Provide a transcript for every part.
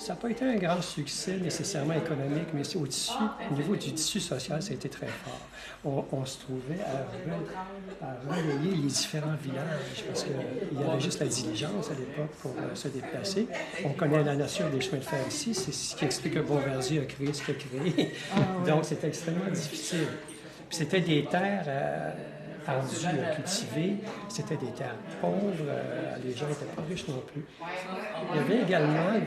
Ça n'a pas été un grand succès nécessairement économique, mais c'est au niveau du tissu social, ça a été très fort. On se trouvait à relayer les différents villages, parce qu'il y avait juste la diligence à l'époque pour se déplacer. On connaît la nature des chemins de fer ici, c'est ce qui explique que Bombardier a créé ce qu'il a créé. Donc, c'était extrêmement difficile. Puis c'était des terres ardues à cultiver, c'était des terres pauvres, les gens n'étaient pas riches non plus. Il y avait également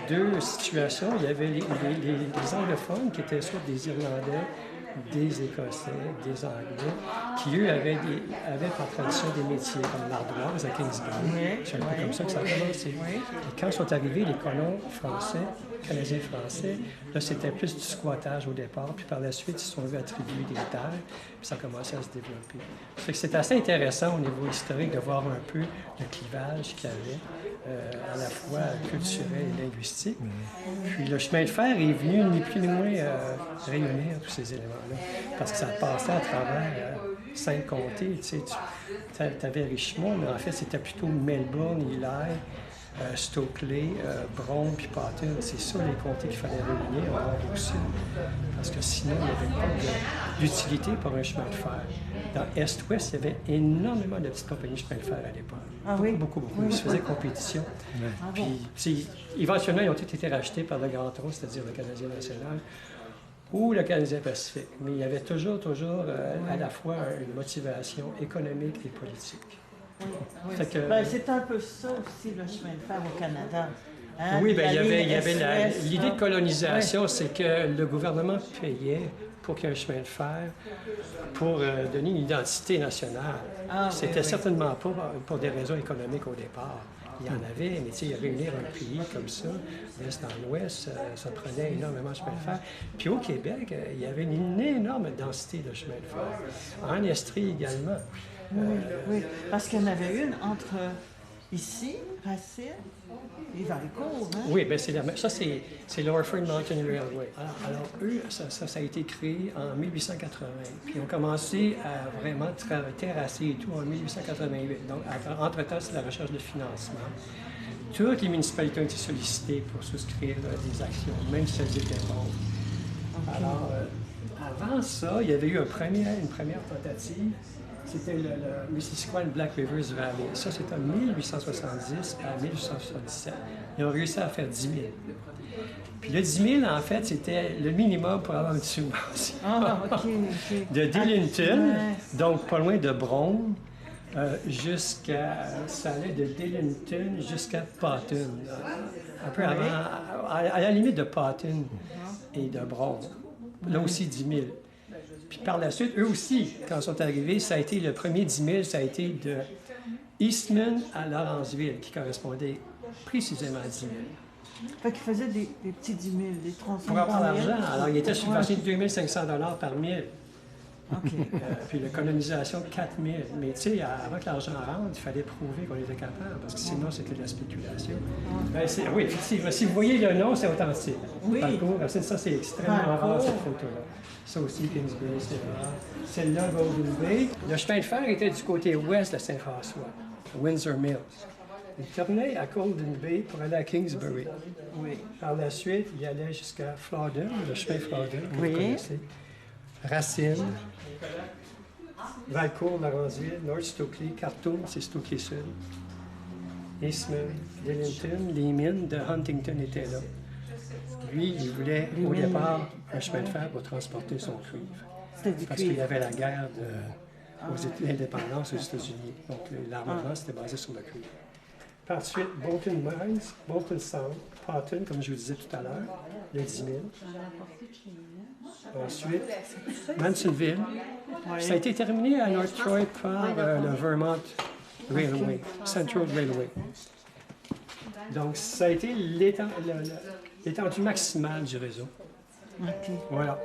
deux situations. Il y avait les anglophones qui étaient soit des Irlandais, des Écossais, des Anglais, qui eux avaient par tradition des métiers comme l'ardoise à Kingsbury. C'est un peu comme ça que ça a commencé. Et quand sont arrivés les colons français, Canadiens français, là c'était plus du squattage au départ, puis par la suite ils se sont vus attribuer des terres, puis ça a commencé à se développer. Ça fait que c'est assez intéressant au niveau historique de voir un peu le clivage qu'il y avait, à la fois culturel et linguistique. Puis le chemin de fer est venu ni plus ni moins réunir tous ces éléments-là, parce que ça passait à travers 5 comtés. Tu avais Richmond, mais en fait c'était plutôt Melbourne, Ely, Stokely, Bron puis Patten. C'est ça les comtés qu'il fallait réunir au nord et au sud, parce que sinon il n'y avait pas d'utilité pour un chemin de fer. Dans Est-Ouest, il y avait énormément de petites compagnies de chemin de fer à l'époque. Beaucoup. Ils se faisaient compétition. Puis, éventuellement, ils ont tous été rachetés par le Grand Tronc, c'est-à-dire le Canadien national, ou le Canadien Pacifique. Mais il y avait toujours à la fois une motivation économique et politique. C'est un peu ça aussi, le chemin de fer au Canada. Hein? Oui, bien, il y avait l'idée de colonisation, c'est que le gouvernement payait pour qu'il y ait un chemin de fer pour donner une identité nationale. C'était certainement pas pour des raisons économiques au départ. Il y en avait, mais tu sais, réunir un pays comme ça, l'Est dans l'Ouest, ça prenait énormément de chemin de fer. Puis au Québec, il y avait une énorme densité de chemin de fer. En Estrie également. Oui, parce qu'il y en avait une entre ici, Racine, et Valcourt. Hein? Oui, bien ça c'est l'Orford Mountain Railway. Alors eux, ça a été créé en 1880. Puis ils ont commencé à vraiment terrasser et tout en 1888. Donc, entre-temps, c'est la recherche de financement. Toutes les municipalités ont été sollicitées pour souscrire des actions, même si elles étaient pauvres. Alors, avant ça, il y avait eu une première tentative. C'était le Missisquoi Black Rivers Valley. Ça, c'était en 1870 à 1877. Ils ont réussi à faire 10 000. Puis le 10 000, en fait, c'était le minimum pour avoir une subvention. De Dillington, donc pas loin de Bron, ça allait de Dillington jusqu'à Patten. Un peu avant, à la limite de Patten et de Bron. Là aussi, 10 000. Puis par la suite, eux aussi, quand ils sont arrivés, ça a été le premier 10 000, ça a été de Eastman à Lawrenceville, qui correspondait précisément à 10 000. Fait qu'ils faisaient des petits 10 000, des 35 000. Pour avoir l'argent, alors il était subventionné de 2 500 $ par mille. Puis la colonisation, 4 000. Mais tu sais, avant que l'argent rentre, il fallait prouver qu'on était capable, parce que sinon, c'était de la spéculation. Oui, effectivement. Si vous voyez le nom, c'est authentique. Parcours, ça, c'est extrêmement rare, cette photo-là. Ça aussi, Kingsbury, c'est rare. Celle-là, Golden Bay. Le chemin de fer était du côté ouest de Saint-François, Windsor Mills. Il tournait à Golden Bay pour aller à Kingsbury. Par la suite, il allait jusqu'à Flodden, le chemin Flodden, que vous connaissez. Racine, Valcourt, Lawrenceville, North Stokely, Khartoum, c'est Stokely Sud, Eastman, Dillington, les mines de Huntington étaient là. Lui, il voulait au départ un chemin de fer pour transporter son cuivre. Parce qu'il y avait la guerre de l'indépendance aux États-Unis. Donc l'armement, c'était basé sur le cuivre. Par la suite, Bolton Mines, Bolton Sound, Patten, comme je vous disais tout à l'heure, le 10 000. Ensuite, Mansonville. Ça a été terminé à North Troy par le Vermont Railway, Central Railway. Donc, ça a été l'étendue maximale du réseau. Voilà.